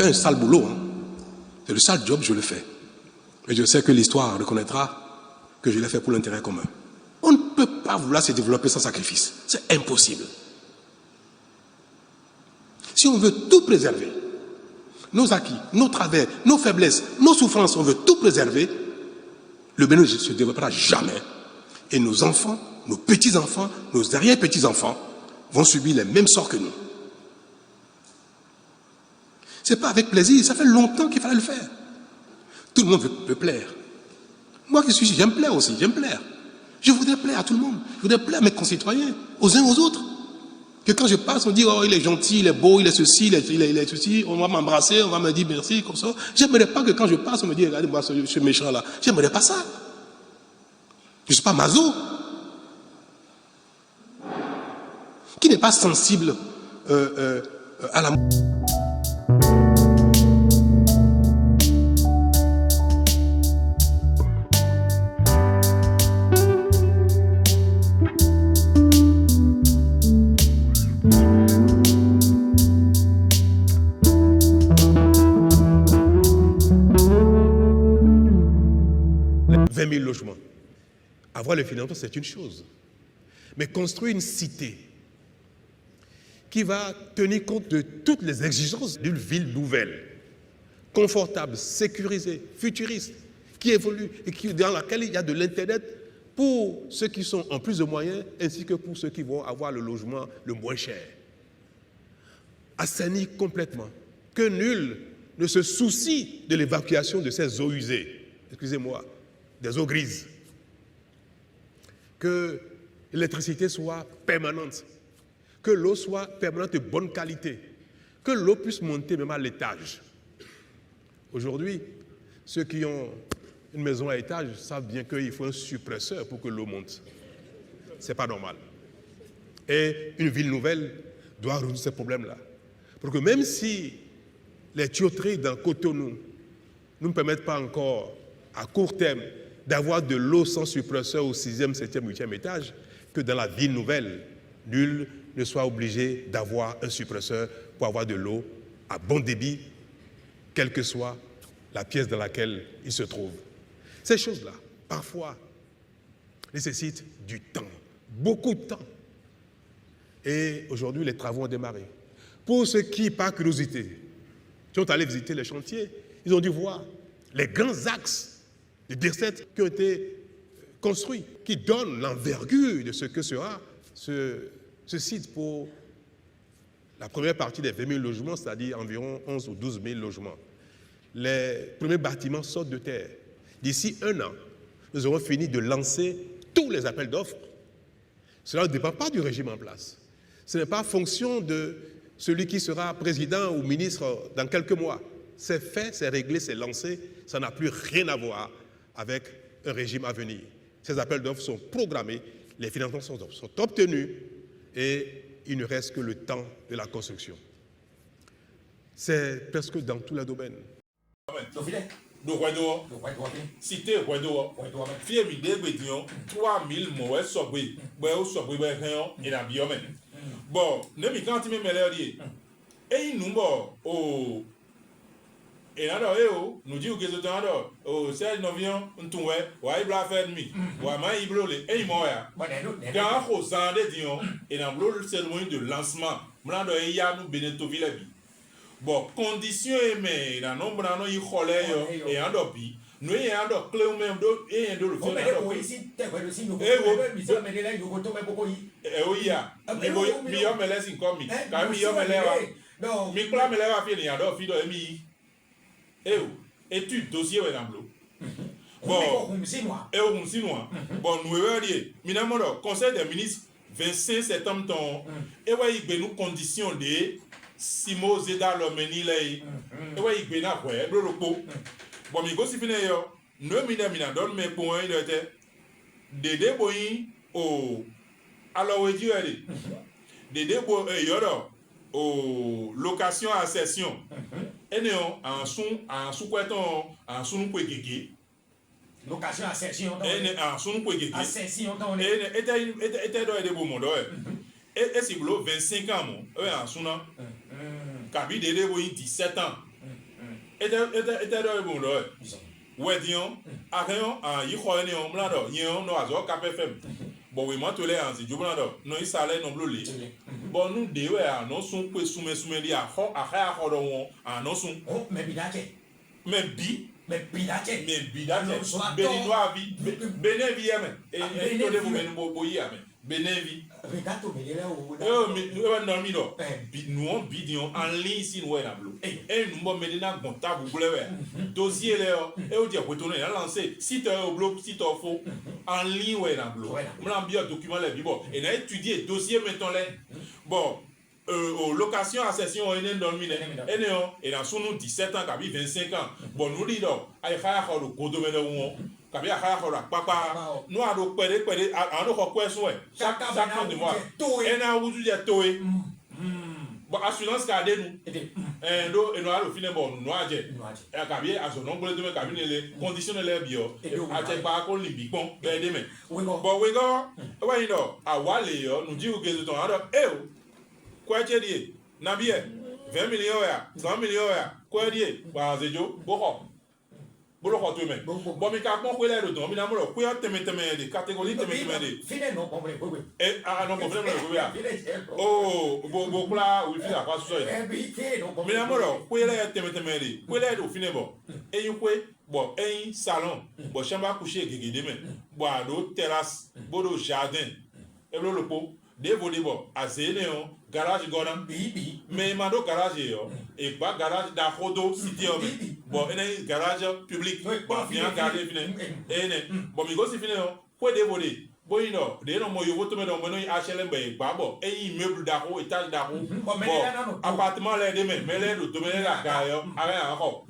fais un sale boulot. Hein. C'est le sale job, je le fais. Mais je sais que l'histoire reconnaîtra que je l'ai fait pour l'intérêt commun. On ne peut pas vouloir se développer sans sacrifice. C'est impossible. Si on veut tout préserver, nos acquis, nos travers, nos faiblesses, nos souffrances, on veut tout préserver, le Bénin ne se développera jamais. Et nos enfants, nos petits-enfants, nos arrière-petits-enfants vont subir les mêmes sorts que nous. Ce n'est pas avec plaisir, ça fait longtemps qu'il fallait le faire. Tout le monde veut plaire. Moi qui suis ici, j'aime plaire aussi, j'aime plaire. Je voudrais plaire à tout le monde. Je voudrais plaire à mes concitoyens, aux uns aux autres. Que quand je passe, on dit, oh, il est gentil, il est beau, il est ceci, il est ceci, on va m'embrasser, on va me dire merci, comme ça. J'aimerais pas que quand je passe, on me dise, regardez-moi ce méchant-là. J'aimerais pas ça. Je ne suis pas maso. Qui n'est pas sensible à la... logements. Avoir le financement, c'est une chose. Mais construire une cité qui va tenir compte de toutes les exigences d'une ville nouvelle, confortable, sécurisée, futuriste, qui évolue et dans laquelle il y a de l'Internet pour ceux qui sont en plus de moyens ainsi que pour ceux qui vont avoir le logement le moins cher. Assainir complètement, que nul ne se soucie de l'évacuation de ces eaux usées, excusez-moi, des eaux grises. Que l'électricité soit permanente, que l'eau soit permanente de bonne qualité, que l'eau puisse monter même à l'étage. Aujourd'hui, ceux qui ont une maison à étage savent bien qu'il faut un suppresseur pour que l'eau monte. Ce n'est pas normal. Et une ville nouvelle doit résoudre ces problèmes-là. Pour que même si les tuyauteries dans Cotonou ne nous permettent pas encore, à court terme, d'avoir de l'eau sans suppresseur au 6e, 7e, 8e étage, que dans la ville nouvelle, nul ne soit obligé d'avoir un suppresseur pour avoir de l'eau à bon débit, quelle que soit la pièce dans laquelle il se trouve. Ces choses-là, parfois, nécessitent du temps, beaucoup de temps. Et aujourd'hui, les travaux ont démarré. Pour ceux qui, par curiosité, sont allés visiter les chantiers, ils ont dû voir les grands axes de DIRCET qui ont été construits, qui donnent l'envergure de ce que sera ce site pour la première partie des 20 000 logements, c'est-à-dire environ 11 ou 12 000 logements. Les premiers bâtiments sortent de terre. D'ici 1 an, nous aurons fini de lancer tous les appels d'offres. Cela ne dépend pas du régime en place. Ce n'est pas en fonction de celui qui sera président ou ministre dans quelques mois. C'est fait, c'est réglé, c'est lancé. Ça n'a plus rien à voir avec un régime à venir. Ces appels d'offres sont programmés, les financements sont obtenus et il ne reste que le temps de la construction. C'est presque dans tous les domaines. Cité Guadeloupe, fille midé bédion, 3000 mots sobé, bon sobé ben et la biomène. Bon, ne mi quand tu me mélodie. Et nous bon oh et là nous dit que c'est dans oh c'est un avion un toué, ouais bla faire nuit. Ouais mais il blole et moya. Dans Rosan de Dion et dans blole cérémonie de lancement. Mlando e ya nous Beneto Villabi. Bon, condition mais dans nombre d'années il collait et en dopi. Nous y a un clé même d'eau et un de l'autre. Eh oui, mi yo me laisse comme mi. Quand mi yo me lève, mi plan me lève à finir, il y a d'autres filles de mi. Eh oui, étude dossier ouais dans l'eau. Bon, et au Moussinois. Bon, nous y dire, minamment, conseil des ministres 25 septembre ton. Et ouais, il y a nous conditions de Simo Zeda Lomeni lay. Et ouais, il y a quoi, le pot. Bon, mais si fini yo, ne mina donne mes points il était Dédé boy au alors oui Dieu allez. Dédé boy yo au location à session. Et non en sous quoi-ton en sous nous gégé. Location à session. Et en sous nous gégé. À session dans les. Et dans des beaux mondes. Et c'est bleu 25 ans mon. En sous non. Kabi Dédé boy 17 ans. était dans le monde. Ouais, disons, à rien, il croit en on blando, il y a un oiseau KPFM. Bon, oui, moi, tu l'es en si, je blando, non, il s'allait non bleu. Bon, nous, des ouais, non, sont peu soumis, à non, sont. Oh, mais bidache. Mais bi. Mais bidache. Mais bidache. Béninois, bénévi, et tout le monde, bénévi. Regarde, mais il est où? Non, mino. Nous, bidion, en ligne, ici, nous, là, bleu. Et nous, bon, maintenant, bon, tabou, bleu, dossier, là, et on dit, retourner, lancer, si tu es au bleu, si tu es faux, en ligne, ouais, là, bleu. On a bien document, là, bon, et on a étudié, dossier, mettons, là, bon. Location à session on est dans le mine et dans son 17 ans kabi 25 ans bon nous dit donc ay khaya kholo ko domaine won kabi khaya kholo papa nous a do pere a no ko kweso e chaque de mois et na wuju je toé bon assurance ka de nous do et no a lo fine bon nous a je e kabi a so non bole domaine kabi les conditionnel bio a che pa ko libi pon be de me bon we go we no a wale yo nous dit o ke ton ado quoi tu dis nabie 20 millions ya 100 millions ya quoi dis ba zejo boko boko to me bon mi ka pon ko le do don mi na mo ro ko teme de catégorie teme de fine non bon oui et non bon oui ya oh bo kula we fi akwa so mi na mo ro ko le teme de ko le do fine bon et yin ko bon un salon bon chambre à coucher gegede me bon do terrasse bo do jardin e lo po de volleyball azene on garage godam mais mando garage yo et pas garage da photo city on bon ene garage public bon bien garder fine ene bon mi go si fine on ko de volley bon ino de no mo yo voto me don mo no HLM be gba bo e immeuble da ko étage da ko bon appartement là de mais les do to me la ga yo avec encore